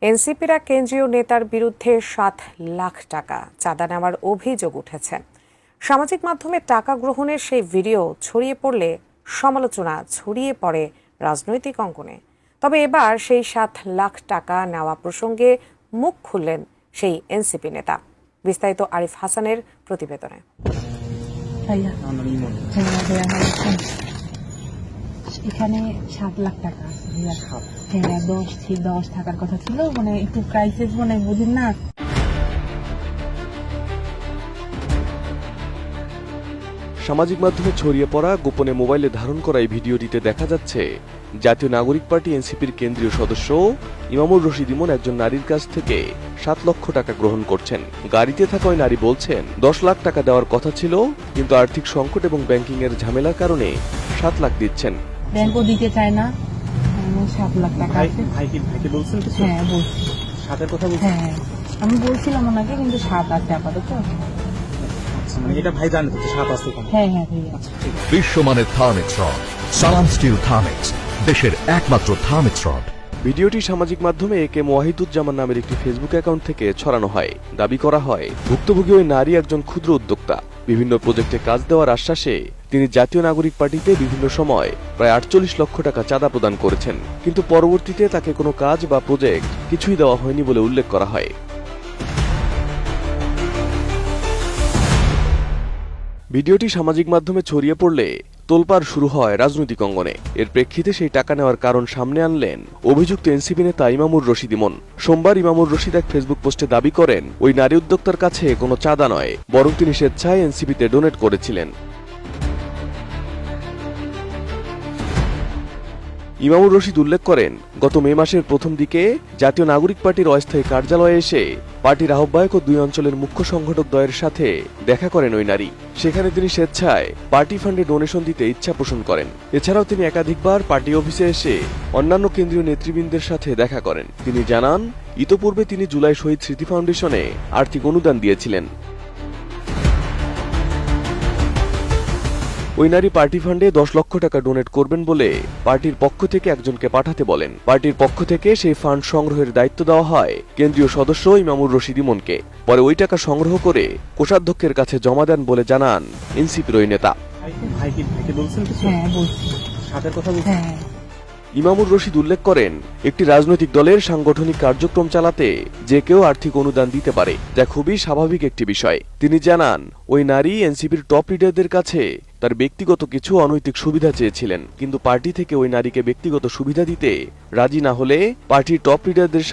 এনসিপির এক কেন্দ্রীয় নেতার বিরুদ্ধে 7 লাখ টাকা চাঁদা নেওয়ার অভিযোগ উঠেছে। সামাজিক মাধ্যমে টাকা গ্রহণের সেই ভিডিও ছড়িয়ে পড়লে সমালোচনা ছড়িয়ে পড়ে রাজনৈতিক অঙ্গনে। তবে এবার সেই 7 লাখ টাকা নেওয়া প্রসঙ্গে মুখ খুললেন সেই এনসিপি নেতা। বিস্তারিত আরিফ হাসানের প্রতিবেদনে। এখানে 7 লাখ টাকা আছে ভাইয়া। হ্যাঁ, 10 টাকার কথা ছিল, মানে একটু ক্রাইসিস, মানে বুঝেন না। সামাজিক মাধ্যমে ছড়িয়ে পড়া গোপনে মোবাইলে ধারণ করা এই ভিডিওটিতে দেখা যাচ্ছে জাতীয় নাগরিক পার্টি এনসিপির কেন্দ্রীয় সদস্য ইমামুর রশিদ ইমন একজন নারীর কাছ থেকে 7 লক্ষ টাকা গ্রহণ করছেন। গাড়িতে থাকা ওই নারী বলছেন 10 লাখ টাকা দেওয়ার কথা ছিল, কিন্তু আর্থিক সংকট এবং ব্যাংকিং এর ঝামেলার কারণে 7 লাখ দিচ্ছেন। ব্যাংকও দিতে চায় না। 7 লাখ টাকা আছে। ভাইকে বলছেন কিছু? হ্যাঁ, বলছি। 7-এর কথা বলছেন? হ্যাঁ, আমি বলছিলাম ওনাকে, কিন্তু 7 আছে আপাতত। মানে এটা ভাই জানে তো 7 আছে এখানে? হ্যাঁ ভাইয়া। বিশ্বমানের থার্মিক্স রড, সালাম স্টিল থার্মিক্স, দেশের একমাত্র থার্মিক্স রড। ভিডিওটি সামাজিক মাধ্যমে একে ওয়াহিদুজ্জামান নামের একটি ফেসবুক অ্যাকাউন্ট থেকে ছড়ানো হয়। দাবি করা হয় ভুক্তভোগী ওই নারী একজন ক্ষুদ্র উদ্যোক্তা। বিভিন্ন প্রজেক্টে কাজ দেওয়ার আশ্বাসে তিনি জাতীয় নাগরিক পার্টিতে বিভিন্ন সময় প্রায় 48 লক্ষ টাকা চাঁদা প্রদান করেছেন, কিন্তু পরবর্তীতে তাকে কোনো কাজ বা প্রজেক্ট কিছুই দেওয়া হয়নি বলে উল্লেখ করা হয়। ভিডিওটি সামাজিক মাধ্যমে ছড়িয়ে পড়লে তোলপাড় শুরু হয় রাজনৈতিক অঙ্গনে। এর প্রেক্ষিতে সেই টাকা নেওয়ার কারণ সামনে আনলেন অভিযুক্ত এনসিপি নেতা ইমামুর রশিদ ইমন। সোমবার ইমামুর রশিদ এক ফেসবুক পোস্টে দাবি করেন ওই নারী উদ্যোক্তার কাছে কোনো চাঁদা নয়, বরং তিনি স্বেচ্ছায় এনসিপিতে ডোনেট করেছিলেন। ইমামুর রশিদ উল্লেখ করেন গত মে মাসের প্রথম দিকে জাতীয় নাগরিক পার্টির অস্থায়ী কার্যালয়ে এসে পার্টির আহ্বায়ক ও 2 অঞ্চলের মুখ্য সংগঠক দ্বয়ের সাথে দেখা করেন ওই নারী। সেখানে তিনি স্বেচ্ছায় পার্টি ফান্ডে ডোনেশন দিতে ইচ্ছা পোষণ করেন। এছাড়াও তিনি একাধিকবার পার্টি অফিসে এসে অন্যান্য কেন্দ্রীয় নেতৃবৃন্দের সাথে দেখা করেন। তিনি জানান ইতোপূর্বে তিনি জুলাই শহীদ স্মৃতি ফাউন্ডেশনে আর্থিক অনুদান দিয়েছিলেন। ওই নারী পার্টি ফান্ডে 10 লক্ষ টাকা ডোনেট করবেন বলে পার্টির পক্ষ থেকে একজনকে পাঠাতে বলেন। পার্টির পক্ষ থেকে সেই ফান্ড সংগ্রহের দায়িত্ব দেওয়া হয় কেন্দ্রীয় সদস্য ইমামুর রশিদ ইমনকে। পরে ওই টাকা সংগ্রহ করে কোষাধ্যক্ষের কাছে জমা দেন বলে জানান এনসিপির ওই নেতা। ভাইকে বলছেন কিছু? হ্যাঁ, বলছি। 7-এর কথা বলছেন? হ্যাঁ। ইমামুর রশিদ উল্লেখ করেন একটি রাজনৈতিক দলের সাংগঠনিক কার্যক্রম চালাতে যে কেউ আর্থিক অনুদান দিতে পারে, যা খুবই স্বাভাবিক একটি বিষয়। তিনি জানান ওই নারী এনসিপির টপ লিডারদের কাছে তার ব্যক্তিগত কিছু অনৈতিক সুবিধা চেয়েছিলেন, কিন্তু পার্টি থেকে ওই নারীকে ব্যক্তিগত সুবিধা দিতে রাজি না হলে পার্টির টপ লিডারদের সাথে